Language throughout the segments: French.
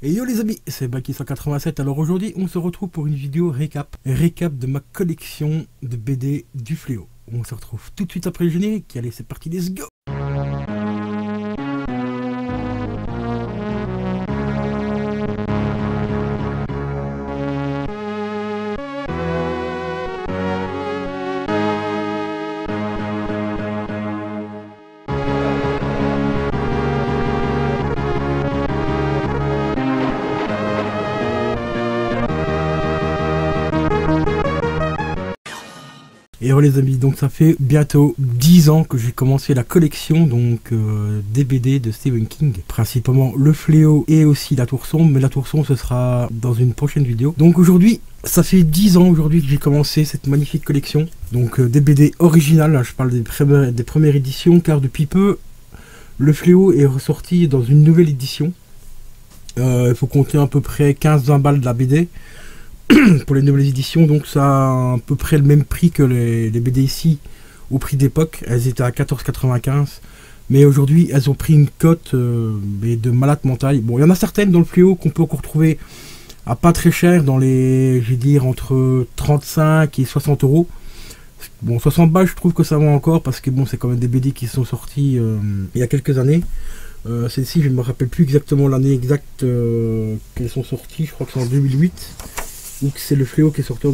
Et yo les amis, c'est Baki187. Alors aujourd'hui, on se retrouve pour une vidéo récap de ma collection de BD du Fléau. On se retrouve tout de suite après le générique. Allez, c'est parti, let's go. Et alors les amis, donc ça fait bientôt 10 ans que j'ai commencé la collection des BD de Stephen King, principalement Le Fléau et aussi La Tour Sombre, mais La Tour Sombre ce sera dans une prochaine vidéo. Donc aujourd'hui, ça fait 10 ans aujourd'hui que j'ai commencé cette magnifique collection, donc des BD originales, là, je parle des premières éditions, car depuis peu, Le Fléau est ressorti dans une nouvelle édition. Il faut compter à peu près 15-20 balles de la BD. Pour les nouvelles éditions, donc ça a à peu près le même prix que les BD ici au prix d'époque. Elles étaient à 14,95, mais aujourd'hui elles ont pris une cote de malade mental. Bon, il y en a certaines dans Le Fléau qu'on peut encore trouver à pas très cher, dans les, je vais dire, entre 35 et 60 euros. Bon, 60 balles, je trouve que ça va encore, parce que bon, c'est quand même des BD qui sont sortis il y a quelques années. Celle-ci, je ne me rappelle plus exactement l'année exacte qu'elles sont sorties, je crois que c'est en 2008. Ou que c'est Le Fléau qui est sorti en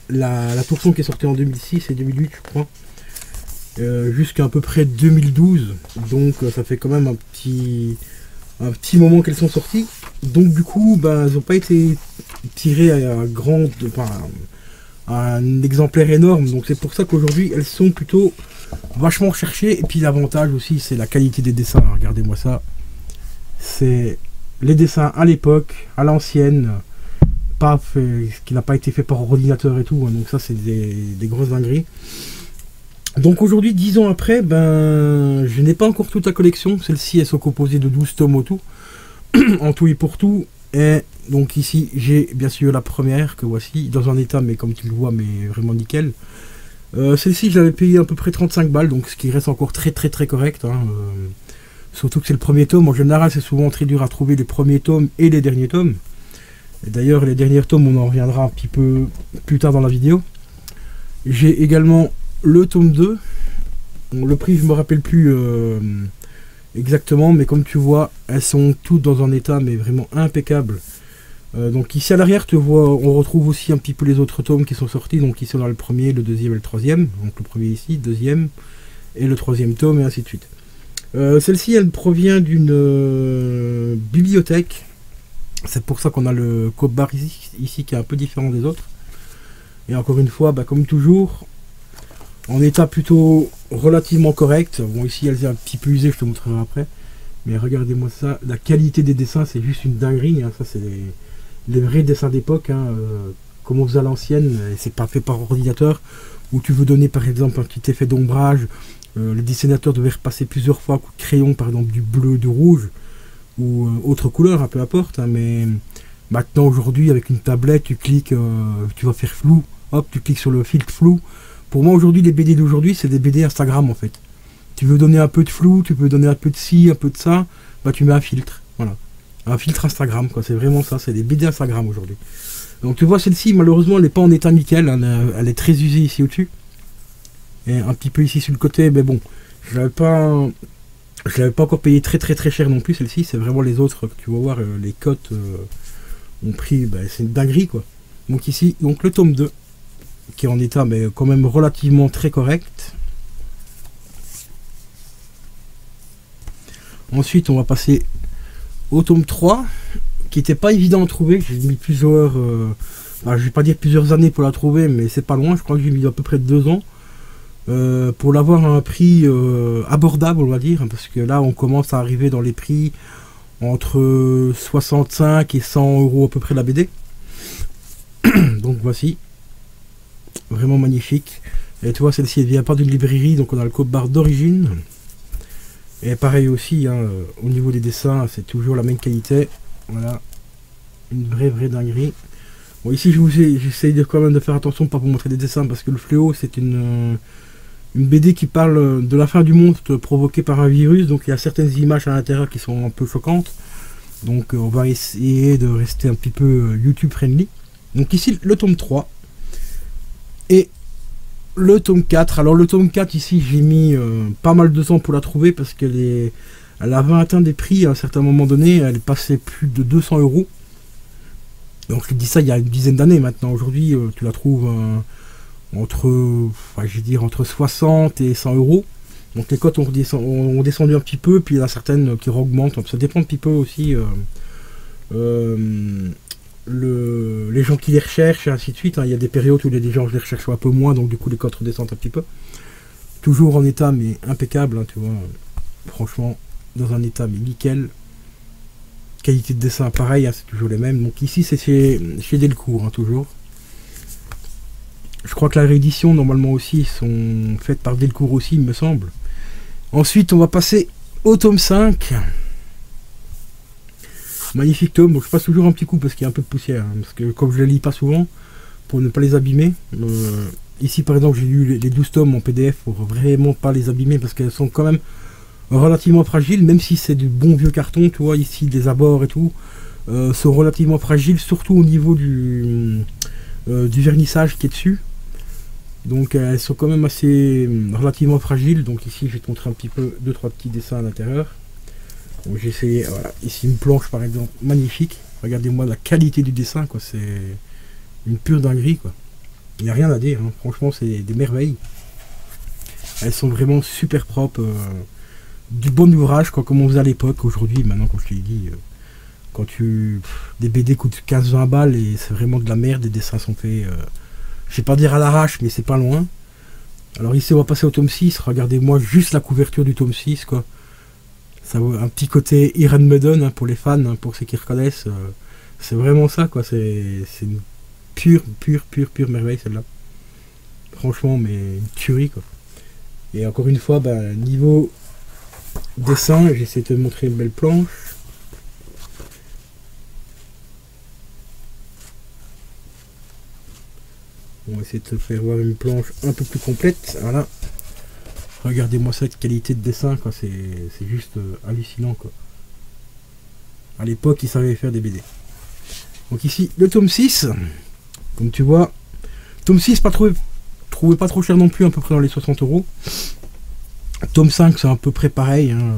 la Tour Sombre qui est sortie en 2006 et 2008 je crois, jusqu'à à peu près 2012, donc ça fait quand même un petit moment qu'elles sont sorties. Donc du coup elles n'ont pas été tirées à un exemplaire énorme, donc c'est pour ça qu'aujourd'hui elles sont plutôt vachement recherchées. Et puis l'avantage aussi, c'est la qualité des dessins. Regardez-moi ça, c'est les dessins à l'époque, à l'ancienne, ce qui n'a pas été fait par ordinateur et tout, hein, donc ça c'est des grosses dingueries. Donc aujourd'hui, 10 ans après, je n'ai pas encore toute la collection. Celle-ci, elles sont composées de 12 tomes au tout, en tout et pour tout. Et donc ici, j'ai bien sûr la première, que voici, dans un état, mais comme tu le vois, mais vraiment nickel. Celle-ci, j'avais payé à peu près 35 balles, donc ce qui reste encore très correct, hein, surtout que c'est le premier tome. En général, c'est souvent très dur à trouver les premiers tomes et les derniers tomes. D'ailleurs, les derniers tomes, on en reviendra un petit peu plus tard dans la vidéo. J'ai également le tome 2. Bon, le prix, je ne me rappelle plus exactement, mais comme tu vois, elles sont toutes dans un état mais vraiment impeccable. Donc ici à l'arrière, tu vois, on retrouve aussi un petit peu les autres tomes qui sont sortis. Donc ici on a le premier, le deuxième et le troisième. Donc le premier ici, le deuxième et le troisième tome, et ainsi de suite. Celle-ci, elle provient d'une bibliothèque. C'est pour ça qu'on a le cope-barre ici qui est un peu différent des autres. Et encore une fois, comme toujours, en état plutôt relativement correct. Bon, ici elle est un petit peu usée, je te montrerai après. Mais regardez-moi ça, la qualité des dessins, c'est juste une dinguerie, hein. Ça c'est les vrais dessins d'époque, hein, comme on faisait à l'ancienne. Et c'est pas fait par ordinateur, où tu veux donner par exemple un petit effet d'ombrage. Les dessinateurs devaient repasser plusieurs fois à coups de crayon, par exemple du bleu, du rouge, ou autre couleur, peu importe, hein, mais maintenant aujourd'hui avec une tablette, tu cliques, tu vas faire flou, hop, tu cliques sur le filtre flou. Pour moi aujourd'hui, les BD d'aujourd'hui, c'est des BD Instagram en fait. Tu veux donner un peu de flou, tu veux donner un peu de ci, un peu de ça, tu mets un filtre, voilà, un filtre Instagram, quoi. C'est vraiment ça, c'est des BD Instagram aujourd'hui. Donc tu vois, celle-ci malheureusement elle n'est pas en état nickel, hein, elle est très usée ici au-dessus et un petit peu ici sur le côté, mais bon, je l'avais pas encore payé très cher non plus. Celle-ci, c'est vraiment les autres que tu vas voir, les cotes ont pris, c'est une dinguerie quoi. Donc ici, donc le tome 2 qui est en état mais quand même relativement très correct. Ensuite on va passer au tome 3 qui n'était pas évident à trouver. J'ai mis plusieurs, je vais pas dire plusieurs années pour la trouver, mais c'est pas loin. Je crois que j'ai mis à peu près 2 ans pour l'avoir à un prix abordable, on va dire, parce que là on commence à arriver dans les prix entre 65 et 100 euros à peu près la BD. Donc voici, vraiment magnifique. Et tu vois, celle-ci elle vient pas d'une librairie, donc on a le cope-barre d'origine. Et pareil aussi, hein, au niveau des dessins, c'est toujours la même qualité. Voilà, une vraie dinguerie. Bon, ici j'essaye quand même de faire attention, pas pour montrer des dessins, parce que Le Fléau c'est une BD qui parle de la fin du monde provoquée par un virus, donc il y a certaines images à l'intérieur qui sont un peu choquantes. Donc on va essayer de rester un petit peu YouTube friendly. Donc ici le tome 3 et le tome 4. Alors le tome 4 ici j'ai mis pas mal de temps pour la trouver parce qu'elle avait atteint des prix à un certain moment donné, elle passait plus de 200 euros. Donc je dis ça il y a une dizaine d'années maintenant. Aujourd'hui tu la trouves entre, enfin, je vais dire entre 60 et 100 euros. Donc les cotes ont descendu un petit peu, puis il y en a certaines qui augmentent. Ça dépend un petit peu aussi les gens qui les recherchent et ainsi de suite. Hein. Il y a des périodes où les gens les recherchent un peu moins, donc du coup les cotes redescendent un petit peu. Toujours en état mais impeccable, hein, tu vois. Franchement, dans un état mais nickel. Qualité de dessin pareil, hein, c'est toujours les mêmes. Donc ici c'est chez Delcourt, hein, toujours. Je crois que la réédition normalement aussi sont faites par Delcourt aussi, il me semble. Ensuite on va passer au tome 5. Magnifique tome, donc je passe toujours un petit coup parce qu'il y a un peu de poussière, hein, parce que comme je ne les lis pas souvent, pour ne pas les abîmer. Ici par exemple j'ai lu les 12 tomes en PDF pour vraiment pas les abîmer parce qu'elles sont quand même relativement fragiles, même si c'est du bon vieux carton, tu vois, ici des abords et tout, sont relativement fragiles, surtout au niveau du vernissage qui est dessus. Donc elles sont quand même assez relativement fragiles. Donc ici je vais te montrer un petit peu 2-3 petits dessins à l'intérieur. Donc j'ai essayé, voilà, ici une planche par exemple, magnifique. Regardez-moi la qualité du dessin, quoi, c'est une pure dinguerie, quoi. Il n'y a rien à dire, hein. Franchement c'est des merveilles. Elles sont vraiment super propres, du bon ouvrage, quoi, comme on faisait à l'époque. Aujourd'hui, maintenant, comme je te l'ai dit, quand des BD coûtent 15-20 balles et c'est vraiment de la merde, les dessins sont faits, je vais pas dire à l'arrache, mais c'est pas loin. Alors ici on va passer au tome 6, regardez-moi juste la couverture du tome 6, quoi. Ça a un petit côté Iron Maiden, hein, pour les fans, hein, pour ceux qui reconnaissent. C'est vraiment ça, quoi. C'est une pure merveille, celle-là. Franchement, mais une tuerie, quoi. Et encore une fois, ben, niveau dessin, j'essaie de te montrer une belle planche. On va essayer de te faire voir une planche un peu plus complète. Voilà. Regardez-moi cette qualité de dessin, quoi. C'est juste hallucinant, quoi. À l'époque, ils savaient faire des BD. Donc ici, le tome 6. Comme tu vois, tome 6, trouvé pas trop cher non plus, à peu près dans les 60 euros. Tome 5, c'est à peu près pareil, hein.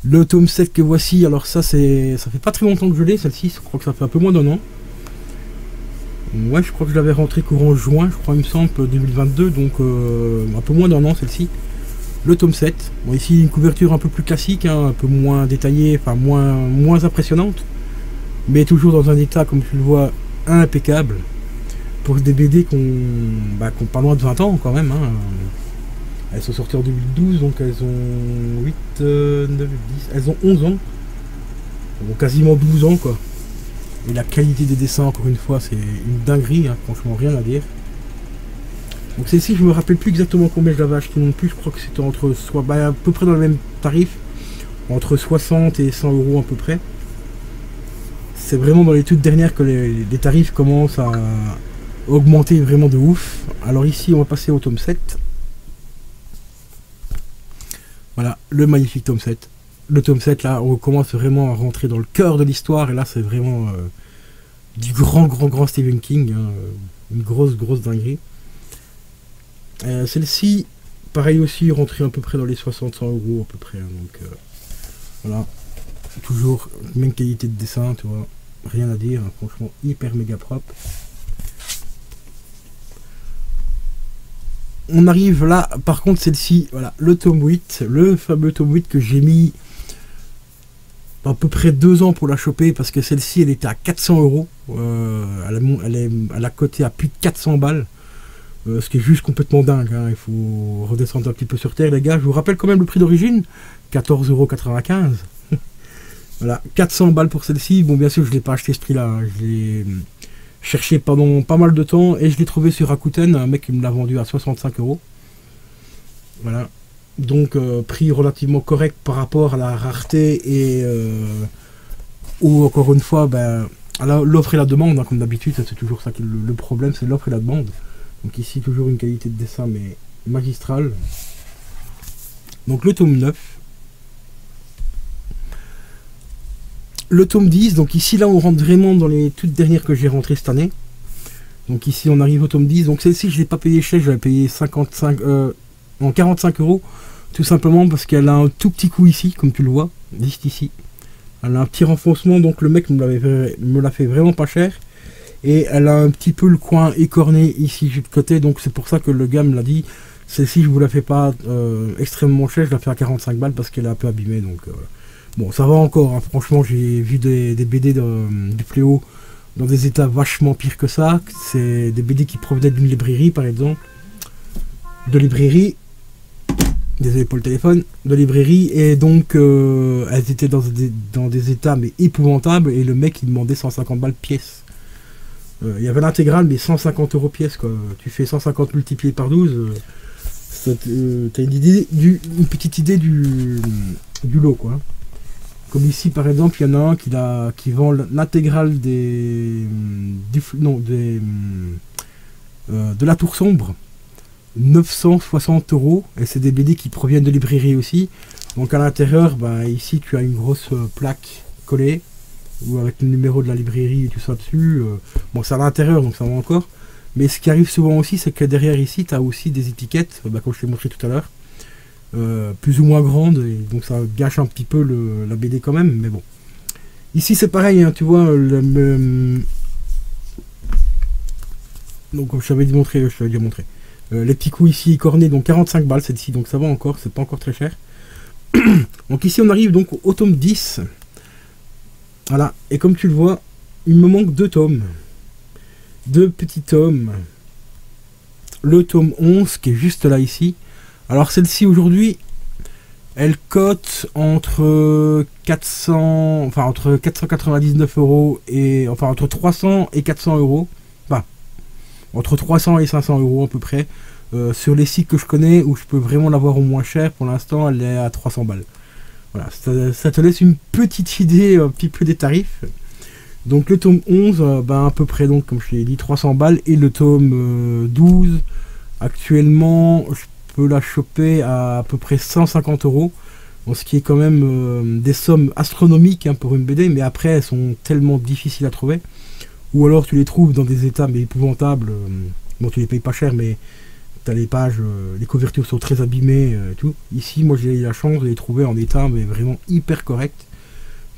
Le tome 7 que voici, alors ça fait pas très longtemps que je l'ai, celle-ci. Je crois que ça fait un peu moins d'un an. Ouais, je crois que je l'avais rentré courant juin, je crois, il me semble, 2022, donc un peu moins d'un an, celle-ci. Le tome 7. Bon, ici, une couverture un peu plus classique, hein, un peu moins détaillée, enfin, moins impressionnante. Mais toujours dans un état, comme tu le vois, impeccable. Pour des BD qui ont pas loin de 20 ans, quand même, hein. Elles sont sorties en 2012, donc elles ont 8, 9, 10, elles ont 11 ans. Donc quasiment 12 ans, quoi. Et la qualité des dessins, encore une fois, c'est une dinguerie, hein, franchement, rien à dire. Donc celle-ci, je me rappelle plus exactement combien je l'avais acheté non plus. Je crois que c'était à peu près dans le même tarif, entre 60 et 100 euros à peu près. C'est vraiment dans les toutes dernières que les tarifs commencent à augmenter vraiment de ouf. Alors ici, on va passer au tome 7. Voilà, le magnifique tome 7. Le tome 7, là, on commence vraiment à rentrer dans le cœur de l'histoire. Et là, c'est vraiment du grand Stephen King. Hein, une grosse dinguerie. Celle-ci, pareil aussi, rentrée à peu près dans les 60-100 euros à peu près. Hein, donc, voilà. Toujours même qualité de dessin, tu vois. Rien à dire, hein, franchement, hyper méga propre. On arrive là, par contre, celle-ci, voilà, le tome 8, le fameux tome 8 que j'ai mis à peu près 2 ans pour la choper, parce que celle-ci, elle était à 400 euros. Elle a coté à plus de 400 balles. Ce qui est juste complètement dingue, hein. Il faut redescendre un petit peu sur terre, les gars. Je vous rappelle quand même le prix d'origine, 14,95 €. Voilà, 400 balles pour celle-ci. Bon, bien sûr, je ne l'ai pas acheté ce prix-là, hein. Je l'ai cherché pendant pas mal de temps et je l'ai trouvé sur Rakuten. Un mec qui me l'a vendu à 65 €. Voilà. Donc, prix relativement correct par rapport à la rareté et ou encore une fois, ben, l'offre et la demande, hein, comme d'habitude. C'est toujours ça qui est le problème, c'est l'offre et la demande. Donc ici, toujours une qualité de dessin, mais magistrale. Donc le tome 9. le tome 10, donc ici là on rentre vraiment dans les toutes dernières que j'ai rentrées cette année. Donc ici on arrive au tome 10, donc celle-ci je l'ai pas payé cher, je l'ai payé 45 euros, tout simplement parce qu'elle a un tout petit coup ici, comme tu le vois, juste ici. Elle a un petit renfoncement, donc le mec me l'a fait vraiment pas cher. Et elle a un petit peu le coin écorné ici du côté, donc c'est pour ça que le gars me l'a dit. Celle-ci je vous la fais pas extrêmement cher, je la fais à 45 balles parce qu'elle est un peu abîmée, donc bon ça va encore, hein. Franchement j'ai vu des BD du Fléau dans des états vachement pires que ça. C'est des BD qui provenaient d'une librairie par exemple, désolé pour le téléphone, de librairie, et donc elles étaient dans des états mais épouvantables, et le mec il demandait 150 balles pièce. Il y avait l'intégrale mais 150 euros pièce quoi. Tu fais 150 multiplié par 12, t'as une petite idée du lot quoi. Comme ici par exemple il y en a un qui vend l'intégrale de la Tour Sombre, 960 euros, et c'est des BD qui proviennent de librairie aussi. Donc à l'intérieur, ici tu as une grosse plaque collée, ou avec le numéro de la librairie et tout ça dessus. Bon c'est à l'intérieur donc ça va encore. Mais ce qui arrive souvent aussi, c'est que derrière ici tu as aussi des étiquettes, comme je t'ai montré tout à l'heure, plus ou moins grandes, et donc ça gâche un petit peu la BD quand même, mais bon. Ici c'est pareil, hein, tu vois, donc comme je t'avais dit montrer, les petits coups ici cornés, donc 45 balles celle-ci, donc ça va encore, c'est pas encore très cher. Donc ici on arrive donc au tome 10. Voilà, et comme tu le vois, il me manque 2 tomes. 2 petits tomes. Le tome 11 qui est juste là ici. Alors celle-ci aujourd'hui, elle cote entre 499 euros et entre 300 et 400 euros. Enfin, entre 300 et 500 euros à peu près. Sur les sites que je connais où je peux vraiment l'avoir au moins cher, pour l'instant elle est à 300 balles. Voilà, ça te laisse une petite idée un petit peu des tarifs. Donc le tome 11, à peu près, donc comme je l'ai dit, 300 balles. Et le tome 12, actuellement, je peux la choper à peu près 150 euros. Bon, ce qui est quand même des sommes astronomiques hein, pour une BD, mais après elles sont tellement difficiles à trouver. Ou alors tu les trouves dans des états mais épouvantables. Bon, tu les payes pas cher, mais t'as les pages, les couvertures sont très abîmées et tout. Ici, moi j'ai eu la chance de les trouver en état mais vraiment hyper correct.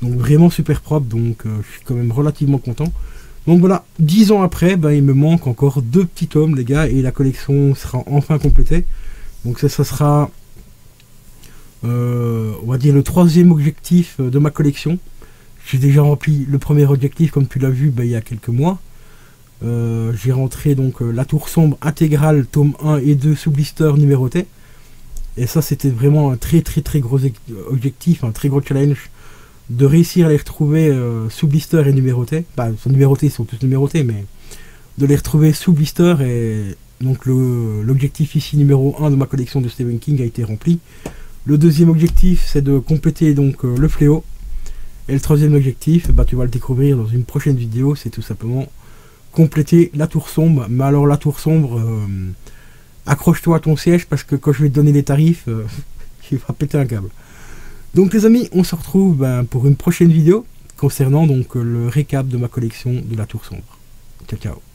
Donc vraiment super propre, donc je suis quand même relativement content. Donc voilà, 10 ans après, il me manque encore 2 petits tomes les gars, et la collection sera enfin complétée. Donc ça sera, on va dire, le 3e objectif de ma collection. J'ai déjà rempli le premier objectif, comme tu l'as vu, il y a quelques mois. J'ai rentré donc la Tour Sombre intégrale, tome 1 et 2 sous blister numéroté. Et ça c'était vraiment un très gros objectif, un très gros challenge, de réussir à les retrouver sous blister et numérotés. Ils sont tous numérotés, mais de les retrouver sous blister. Et donc l'objectif ici numéro 1 de ma collection de Stephen King a été rempli. Le 2e objectif c'est de compléter donc le Fléau. Et le 3e objectif, tu vas le découvrir dans une prochaine vidéo, c'est tout simplement compléter la Tour Sombre. Mais alors la Tour Sombre, accroche-toi à ton siège parce que quand je vais te donner les tarifs, tu vas péter un câble. Donc les amis, on se retrouve pour une prochaine vidéo concernant donc le récap de ma collection de la Tour Sombre. Ciao ciao.